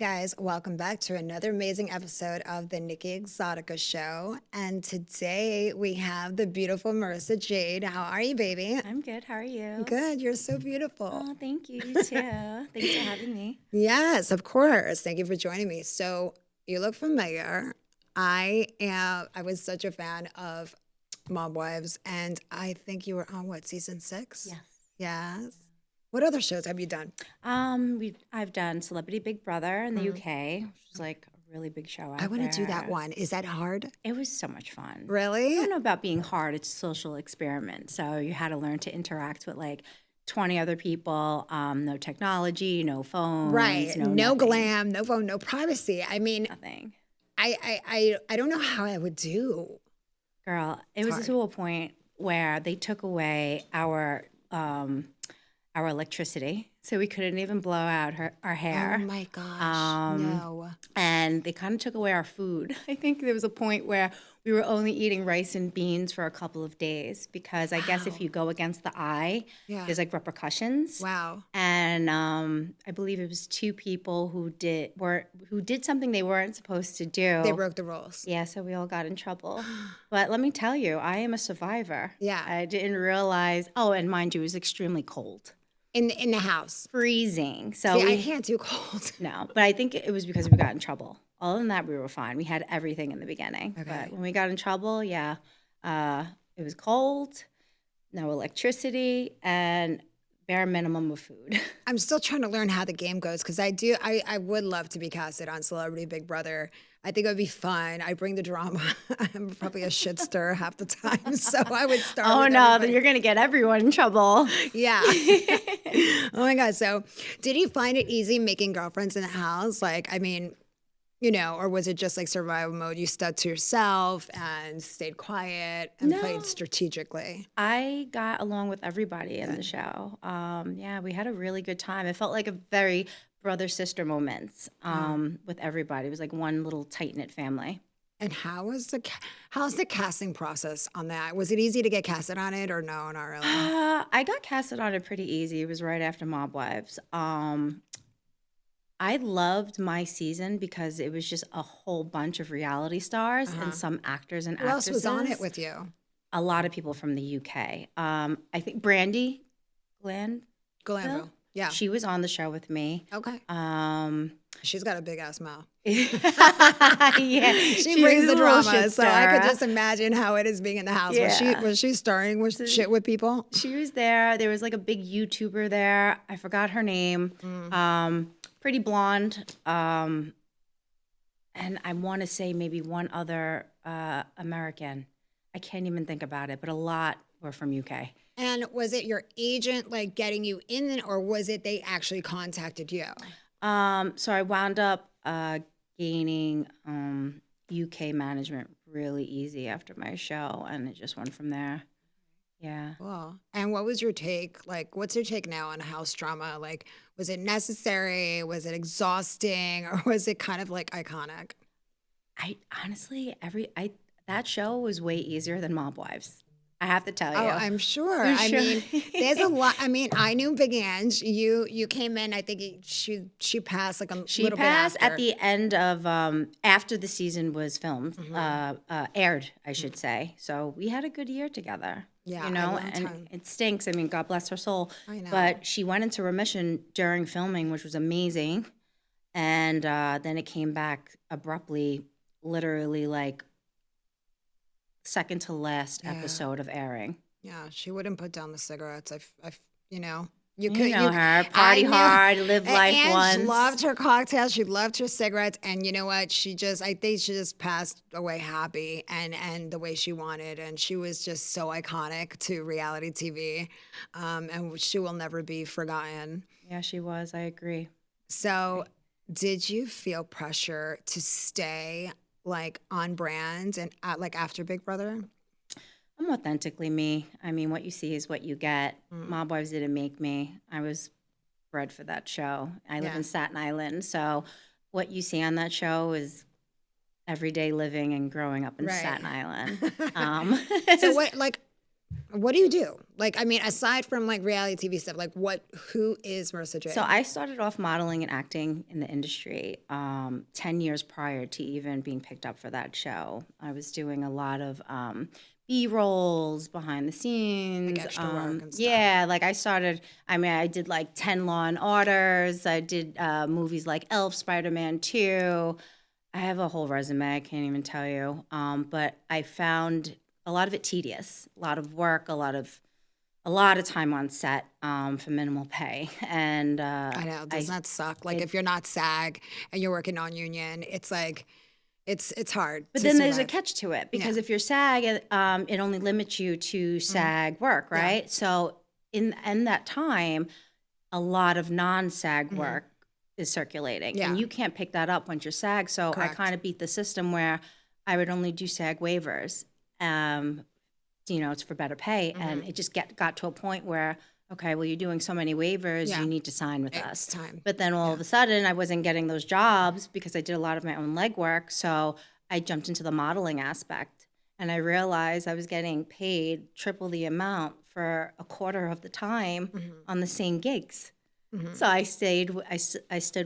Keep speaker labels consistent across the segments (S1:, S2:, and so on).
S1: guys, welcome back to another amazing episode of the Nikki ExotiKa Show. And today we have the beautiful Marissa Jade. How are you, baby?
S2: I'm good. How are you?
S1: Good. You're so beautiful.
S2: Oh, thank you. You too. Thanks for having me.
S1: Yes, of course. Thank you for joining me. So you look familiar. I was such a fan of Mob Wives, and I think you were on what, season 6?
S2: Yes.
S1: Yes. What other shows have you done?
S2: I've done Celebrity Big Brother in the UK, which is like a really big show out
S1: I want to do that
S2: there.
S1: one. Is that hard?
S2: It was so much fun.
S1: Really?
S2: I don't know about being hard. It's a social experiment. So you had to learn to interact with like 20 other people. No technology, no phones.
S1: Right. No
S2: nothing.
S1: glam, no phone, no privacy. I mean,
S2: Nothing.
S1: I don't know how I would do.
S2: Girl, it was
S1: hard.
S2: to a point where they took away our electricity, so we couldn't even blow out our hair.
S1: Oh my gosh. No.
S2: And they kind of took away our food. I think there was a point where we were only eating rice and beans for a couple of days because I guess if you go against the eye,
S1: Yeah.
S2: there's like repercussions.
S1: Wow.
S2: And I believe it was 2 people who did something they weren't supposed to do.
S1: They broke the rules.
S2: Yeah, so we all got in trouble. But let me tell you, I am a survivor.
S1: Yeah.
S2: I didn't realize. Oh, and mind you, it was extremely cold.
S1: In the house.
S2: Freezing. So
S1: See,
S2: we,
S1: I can't do cold.
S2: no, but I think it was because we got in trouble. Other than that, we were fine. We had everything in the beginning.
S1: Okay.
S2: But when we got in trouble, yeah, it was cold, no electricity, and bare minimum of food.
S1: I'm still trying to learn how the game goes because I would love to be casted on Celebrity Big Brother. I think it would be fun. I bring the drama. I'm probably a shit stir half the time, so I would start.
S2: Oh
S1: with
S2: no,
S1: everybody.
S2: then you're gonna get everyone in trouble.
S1: Yeah. Oh my God. So did you find it easy making girlfriends in the house? Like, I mean, or was it just like survival mode? You stuck to yourself and stayed quiet and played strategically.
S2: I got along with everybody in the show. Yeah, we had a really good time. It felt like a very brother-sister moments with everybody. It was like one little tight-knit family.
S1: And how's the casting process on that? Was it easy to get casted on it or no, not really?
S2: I got casted on it pretty easy. It was right after Mob Wives. I loved my season because it was just a whole bunch of reality stars and some actors and
S1: Who else
S2: actresses.
S1: was on it with you?
S2: A lot of people from the UK. I think Brandy
S1: Glanville. Yeah.
S2: she was on the show with me.
S1: Okay. She's got a big ass mouth.
S2: Yeah,
S1: She brings
S2: was
S1: the
S2: a little
S1: drama,
S2: shit
S1: so I could
S2: stirrer.
S1: just imagine how it is being in the house.
S2: Yeah.
S1: Was she starring with shit with people?
S2: She was there. There was like a big YouTuber there. I forgot her name. Pretty blonde. And I want to say maybe one other American. I can't even think about it, but a lot were from UK.
S1: And was it your agent like getting you in, or was it they actually contacted you?
S2: So I wound up gaining UK management really easy after my show, and it just went from there. Yeah.
S1: Cool. And what was your take? Like, what's your take now on house drama? Like, was it necessary? Was it exhausting? Or was it kind of like iconic?
S2: I honestly, that show was way easier than Mob Wives. I have to tell you.
S1: Oh, I'm sure.
S2: I'm
S1: I
S2: sure.
S1: mean, there's a lot. I mean, I knew Big Ange. You came in. I think she passed like a
S2: She
S1: little
S2: passed
S1: bit after.
S2: at the end of after the season was filmed, aired, I should say. So we had a good year together.
S1: Yeah,
S2: you know,
S1: a long
S2: and
S1: time.
S2: it stinks. I mean, God bless her soul.
S1: I know.
S2: But she went into remission during filming, which was amazing, and then it came back abruptly, literally like second to last episode of airing.
S1: Yeah, she wouldn't put down the cigarettes. You know.
S2: You know her, party
S1: I knew-
S2: hard, live life
S1: and
S2: once.
S1: She loved her cocktails. She loved her cigarettes. And you know what? I think she just passed away happy and the way she wanted. And she was just so iconic to reality TV. And she will never be forgotten.
S2: Yeah, she was. I agree.
S1: So did you feel pressure to stay like on brand and like after Big Brother?
S2: I'm authentically me. I mean, what you see is what you get. Mob Wives didn't make me. I was bred for that show. I live in Staten Island, so what you see on that show is everyday living and growing up in
S1: Right.
S2: Staten Island.
S1: So what, like, What do you do? Like, I mean, aside from like reality TV stuff, like who is Marissa Jade?
S2: So I started off modeling and acting in the industry 10 years prior to even being picked up for that show. I was doing a lot of B-rolls, behind the scenes.
S1: Like extra work and stuff.
S2: Yeah, like I did like 10 Law and Orders. I did movies like Elf, Spider-Man 2. I have a whole resume, I can't even tell you. But I found a lot of it tedious, a lot of work, a lot of time on set for minimal pay. And
S1: I know, does that suck? Like if you're not SAG and you're working on union, it's like it's hard.
S2: But then there's a catch to it, because if you're SAG, it only limits you to SAG work, right? Yeah. So in that time, a lot of non-SAG work is circulating, and you can't pick that up once you're SAG. So Correct. I kind of beat the system where I would only do SAG waivers. It's for better pay, and it just got to a point where, okay, well, you're doing so many waivers, you need to sign with us.
S1: Time.
S2: But then all of a sudden, I wasn't getting those jobs because I did a lot of my own legwork, so I jumped into the modeling aspect, and I realized I was getting paid triple the amount for a quarter of the time on the same gigs. So I stood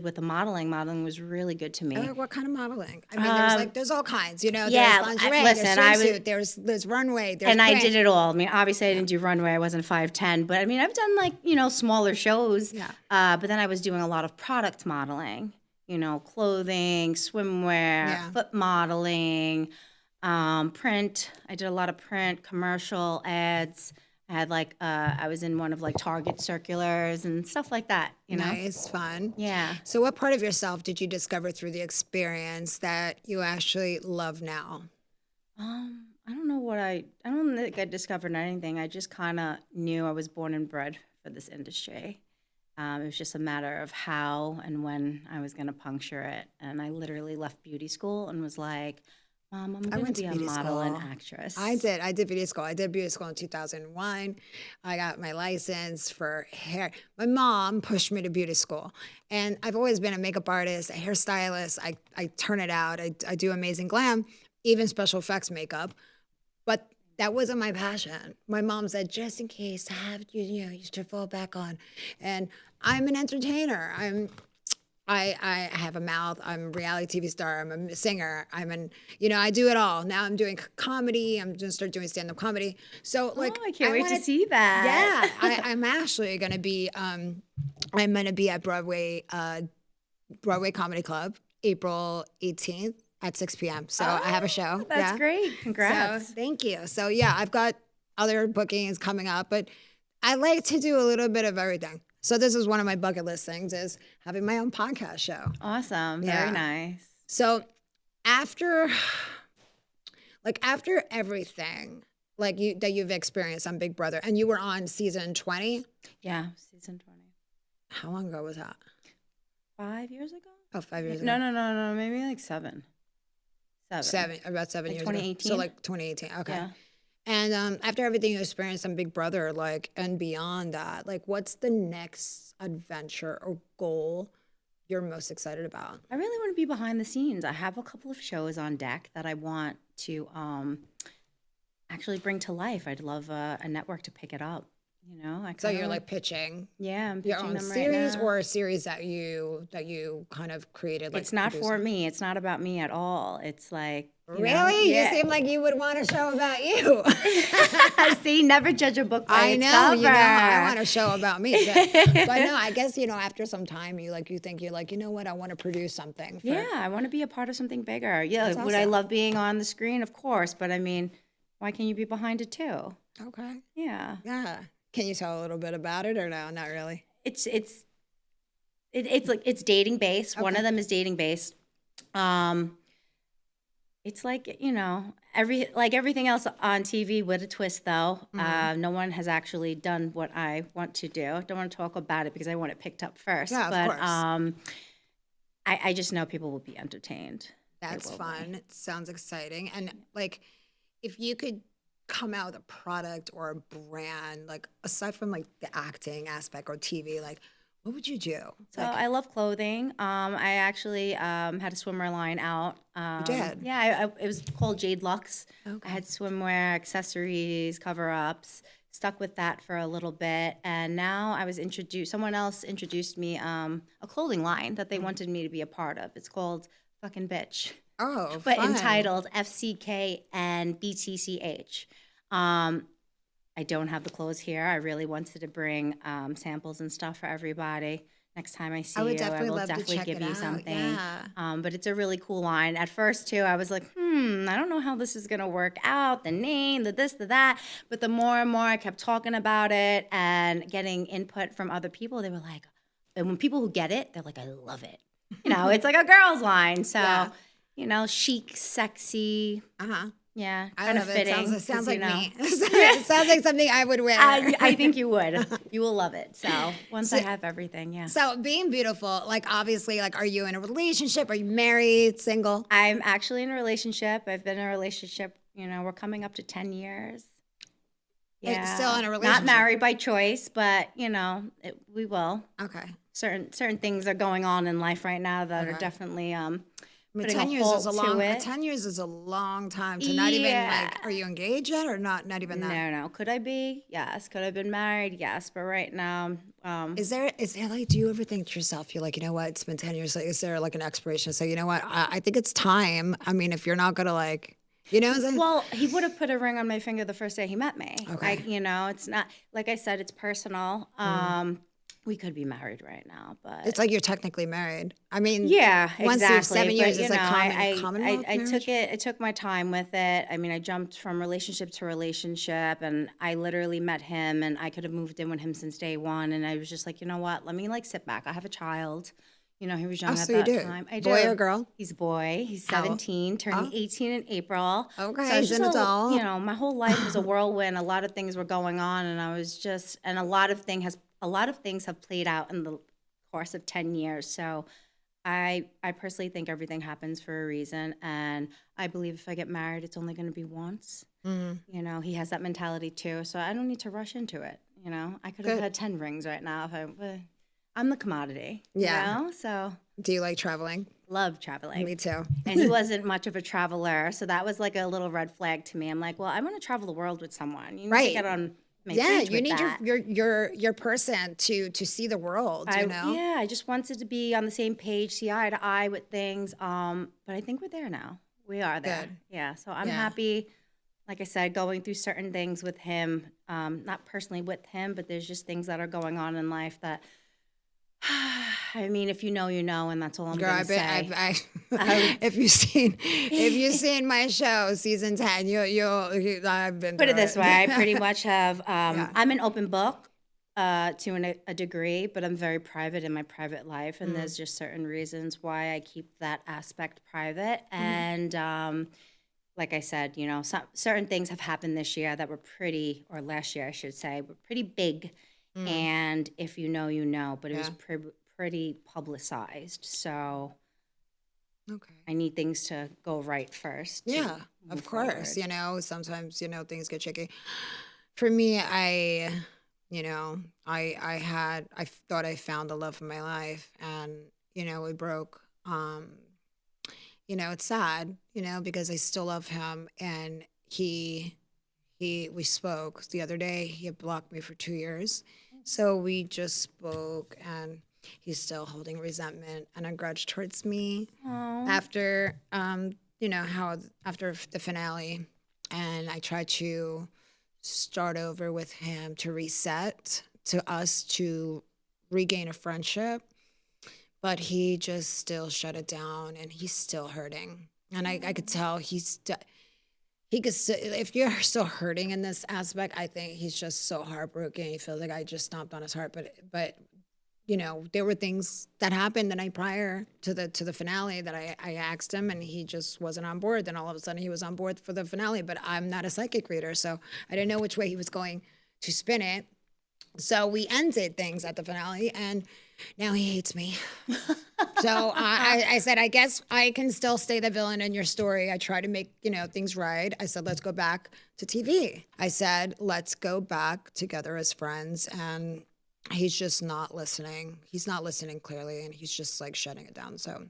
S2: with the modeling. Modeling was really good to me.
S1: What kind of modeling? I mean, there's all kinds,
S2: Yeah,
S1: there's lingerie, there's swimsuit, there's runway, there's
S2: and
S1: print.
S2: I did it all. I mean, obviously I didn't do runway. I wasn't 5'10", but I mean, I've done smaller shows.
S1: Yeah.
S2: But then I was doing a lot of product modeling, clothing, swimwear, foot modeling, print. I did a lot of print, commercial ads. I had I was in one of Target circulars and stuff like that,
S1: Nice, fun.
S2: Yeah.
S1: So what part of yourself did you discover through the experience that you actually love now?
S2: I don't know I don't think I discovered anything. I just kind of knew I was born and bred for this industry. It was just a matter of how and when I was going to puncture it. And I literally left beauty school and was like, Mom, I'm going to be a model and actress.
S1: I did beauty school. I did beauty school in 2001. I got my license for hair. My mom pushed me to beauty school. And I've always been a makeup artist, a hairstylist. I turn it out. I do amazing glam, even special effects makeup. But that wasn't my passion. My mom said, just in case, you should fall back on. And I'm an entertainer. I have a mouth. I'm a reality TV star. I'm a singer. I do it all. Now I'm doing comedy. I'm going to start doing stand-up comedy. So
S2: I can't wait to see that.
S1: Yeah, I'm actually going to be. I'm going to be at Broadway Comedy Club, April 18th at 6 p.m. So I have a show.
S2: That's great. Congrats.
S1: So, thank you. So I've got other bookings coming up, but I like to do a little bit of everything. So this is one of my bucket list things, is having my own podcast show.
S2: Awesome. Very nice.
S1: So after everything that you've experienced on Big Brother, and you were on season 20?
S2: Yeah, season 20.
S1: How long ago was that?
S2: 5 years ago?
S1: Oh, 5 years
S2: ago.
S1: ago.
S2: No, maybe 7.
S1: About 7 years
S2: 2018?
S1: ago. So 2018. Okay.
S2: Yeah.
S1: And after everything you experienced on Big Brother, and beyond that, what's the next adventure or goal you're most excited about?
S2: I really want to be behind the scenes. I have a couple of shows on deck that I want to actually bring to life. I'd love a network to pick it up.
S1: So you're pitching.
S2: Yeah, I'm
S1: your
S2: pitching
S1: own
S2: them
S1: series,
S2: right now.
S1: or a series that you kind of created.
S2: It's not for me. It's not about me at all. It's
S1: really?
S2: Yeah.
S1: You seem like you would want a show about you.
S2: See, never judge a book by its cover.
S1: I want a show about me. But no, I guess after some time, you think you know what, I want to produce something.
S2: I want to be a part of something bigger. Yeah,
S1: That's
S2: would
S1: awesome.
S2: I love being on the screen? Of course, but I mean, why can't you be behind it too?
S1: Okay.
S2: Yeah.
S1: Yeah. Can you tell a little bit about it, or no? Not really.
S2: It's dating based. Okay. One of them is dating based. It's everything else on TV with a twist, though. Mm-hmm. No one has actually done what I want to do. Don't want to talk about it because I want it picked up first.
S1: Yeah,
S2: but,
S1: of course.
S2: I just know people will be entertained.
S1: That's fun. It sounds exciting. And if you could come out with a product or a brand, aside from the acting aspect or TV, What would you do?
S2: So I love clothing. I actually had a swimwear line out.
S1: You did?
S2: Yeah, it was called Jade Luxe.
S1: Okay.
S2: I had swimwear, accessories, cover-ups. Stuck with that for a little bit, and now I was introduced. Someone else introduced me a clothing line that they wanted me to be a part of. It's called Fucking Bitch.
S1: Oh,
S2: but
S1: fun.
S2: entitled FCK and BTCH. I don't have the clothes here. I really wanted to bring samples and stuff for everybody. Next time I see
S1: I would
S2: you,
S1: definitely
S2: I will
S1: love to
S2: definitely
S1: check
S2: give
S1: it
S2: you
S1: out.
S2: something.
S1: Yeah.
S2: But it's a really cool line. At first, too, I was like, I don't know how this is going to work out, the name, the this, the that. But the more and more I kept talking about it and getting input from other people, they were like, and when people who get it, they're like, I love it. You know, it's like a girl's line. So,
S1: Yeah.
S2: you know, chic, sexy.
S1: Uh-huh.
S2: Yeah,
S1: I
S2: kind of
S1: love
S2: fitting.
S1: it. Sounds
S2: 'cause,
S1: like
S2: you know,
S1: me. It sounds like something I would wear.
S2: I think you would. You will love it. So once I
S1: So-
S2: have everything, yeah.
S1: So being beautiful, like obviously, like are you in a relationship? Are you married, single?
S2: I'm actually in a relationship. I've been in a relationship, you know, we're coming up to 10 years. Yeah.
S1: Still in a relationship?
S2: Not married by choice, but, you know, we will.
S1: Okay.
S2: Certain things are going on in life right now that are
S1: Okay.
S2: definitely
S1: I mean,
S2: putting
S1: 10
S2: a
S1: years
S2: halt
S1: is a
S2: to
S1: long.
S2: it.
S1: 10 years is a long time to not even
S2: Yeah.
S1: like. Are you engaged yet, or not? Not even that.
S2: No. Could I be? Yes. Could I have been married? Yes. But right now,
S1: Is there like? Do you ever think to yourself, you're like, you know what? It's been 10 years. Like, is there like an expiration? So you know what? I think it's time. I mean, if you're not gonna like, you know what I'm saying?
S2: well, he would have put a ring on my finger the first day he met me.
S1: Okay.
S2: You know, it's not, like I said, it's personal. We could be married right now, but
S1: It's like you're technically married. I mean,
S2: yeah,
S1: once
S2: exactly.
S1: you're 7 years,
S2: but,
S1: it's
S2: you
S1: like
S2: know,
S1: Commonwealth
S2: I
S1: marriage?
S2: took it. I took my time with it. I mean, I jumped from relationship to relationship, and I literally met him, and I could have moved in with him since day one. And I was just like, you know what? Let me like sit back. I have a child. You know, he was young
S1: Oh,
S2: at
S1: so you
S2: that
S1: do.
S2: time. I
S1: Boy
S2: do.
S1: or girl?
S2: He's a boy. He's
S1: How-
S2: 17, turning 18 in April.
S1: Okay,
S2: so
S1: he's an adult.
S2: You know, my whole life was a whirlwind. A lot of things were going on, and I was just, and a lot of things have played out in the course of 10 years. So I personally think everything happens for a reason, and I believe if I get married, it's only going to be once. You know, he has that mentality too, so I don't need to rush into it. You know, I could have
S1: Good.
S2: had 10 rings right now if I'm the commodity.
S1: Yeah.
S2: You know? So
S1: Do you like traveling?
S2: love traveling.
S1: Me too.
S2: And he wasn't much of a traveler, so that was like a little red flag to me. I'm like, well, I want to travel the world with someone. You need
S1: Right.
S2: to get on my
S1: Yeah,
S2: page
S1: you
S2: with
S1: need
S2: that.
S1: your person to see the world. You know.
S2: Yeah, I just wanted to be on the same page, see eye to eye with things. But I think we're there now. We are there.
S1: Good.
S2: Yeah, so I'm
S1: Yeah.
S2: happy. Like I said, going through certain things with him, not personally with him, but there's just things that are going on in life that, I mean, if you know, you know, and that's all I'm
S1: Girl,
S2: going to say.
S1: if you've seen my show, season 10, I've been
S2: Put
S1: through
S2: it this way, I pretty much have, I'm an open book to a degree, but I'm very private in my private life, and there's just certain reasons why I keep that aspect private. And like I said, you know, certain things have happened this year that were or last year, I should say, were pretty big. And if you know, you know, but it was pretty publicized. So
S1: Okay.
S2: I need things to go right first. to
S1: Yeah,
S2: move
S1: of course.
S2: forward.
S1: You know, sometimes, things get tricky. For me, I thought I found the love of my life, and, we broke. It's sad, because I still love him, and we spoke the other day. He had blocked me for 2 years. So we just spoke, and he's still holding resentment and a grudge towards me after, after the finale. And I tried to start over with him to reset, to us to regain a friendship. But he just still shut it down, and he's still hurting. And I could tell if you're still hurting in this aspect, I think he's just so heartbroken. He feels like I just stomped on his heart. But there were things that happened the night prior to the finale that I asked him, and he just wasn't on board. Then all of a sudden he was on board for the finale, but I'm not a psychic reader, so I didn't know which way he was going to spin it. So we ended things at the finale, and now he hates me. So I said, I guess I can still stay the villain in your story. I try to make, things right. I said, let's go back to TV. I said, let's go back together as friends and he's just not listening. He's not listening clearly, and he's just like shutting it down. So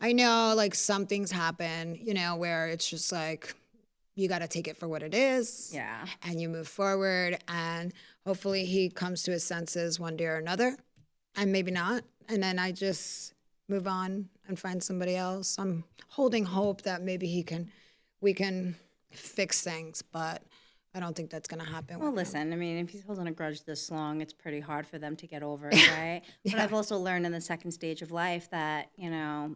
S1: I know like some things happen, you know, where it's just like you got to take it for what it is.
S2: Yeah.
S1: And you move forward, and hopefully he comes to his senses one day or another, and maybe not. And then I just move on and find somebody else. I'm holding hope that maybe we can fix things, but I don't think that's going to happen.
S2: Well, listen, I mean, if he's holding a grudge this long, it's pretty hard for them to get over it, right? But I've also learned in the second stage of life that, you know,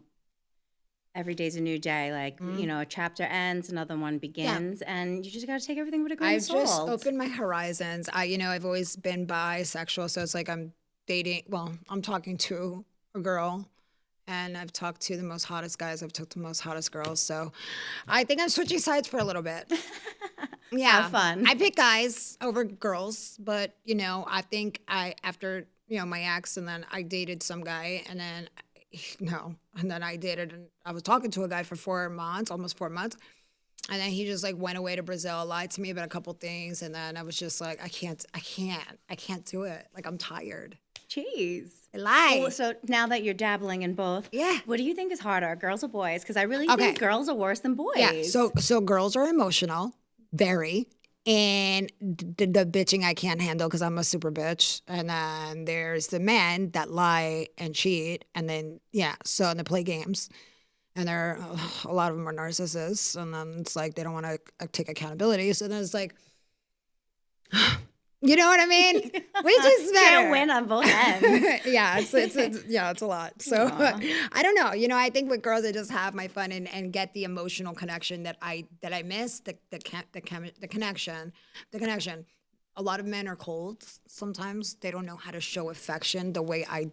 S2: every day's a new day. Like, you know, a chapter ends, another one begins, and you just got to take everything with a grain of salt.
S1: I've just opened my horizons. I've always been bisexual, so it's like I'm talking to a girl, and I've talked to the most hottest guys. I've talked to the most hottest girls. So I think I'm switching sides for a little bit. Yeah.
S2: Have fun.
S1: I pick guys over girls, but, you know, I think after, you know, my ex, and then I dated some guy, and then, and then and I was talking to a guy for 4 months, almost 4 months. And then he just like went away to Brazil, lied to me about a couple things. And then I was just like, I can't do it. Like, I'm tired.
S2: Jeez.
S1: I lied.
S2: Well, so now that you're dabbling in both, what do you think is harder, girls or boys? Because I really think girls are worse than boys.
S1: Yeah. So girls are emotional, very. And the bitching I can't handle because I'm a super bitch. And then there's the men that lie and cheat. And then, so and they play games. And a lot of them are narcissists. And then it's like they don't want to take accountability. So then it's like, you know what I mean? Which is better.
S2: Can't win on both ends.
S1: It's a lot. So I don't know. You know, I think with girls, I just have my fun and get the emotional connection that I miss. The connection. A lot of men are cold. Sometimes they don't know how to show affection the way I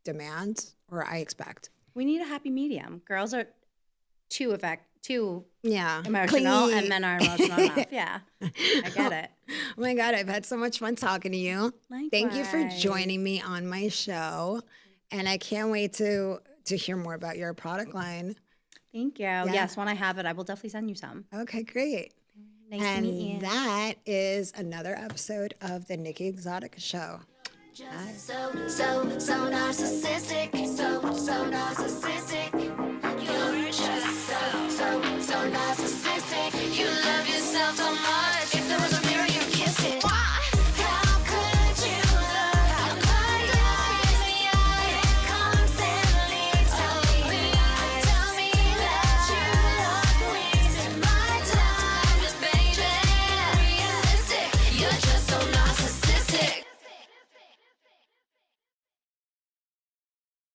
S1: demand or I expect.
S2: We need a happy medium. Girls are too emotional,
S1: Clingy.
S2: and men are emotional enough. Yeah, I get it.
S1: Oh my God, I've had so much fun talking to you.
S2: Likewise.
S1: Thank you for joining me on my show. And I can't wait to hear more about your product line.
S2: Thank you. Yeah. Yes, when I have it, I will definitely send you some.
S1: Okay, great.
S2: Nice to meet you.
S1: That is another episode of the Nikki ExotiKa Show.
S3: Just so narcissistic, so narcissistic.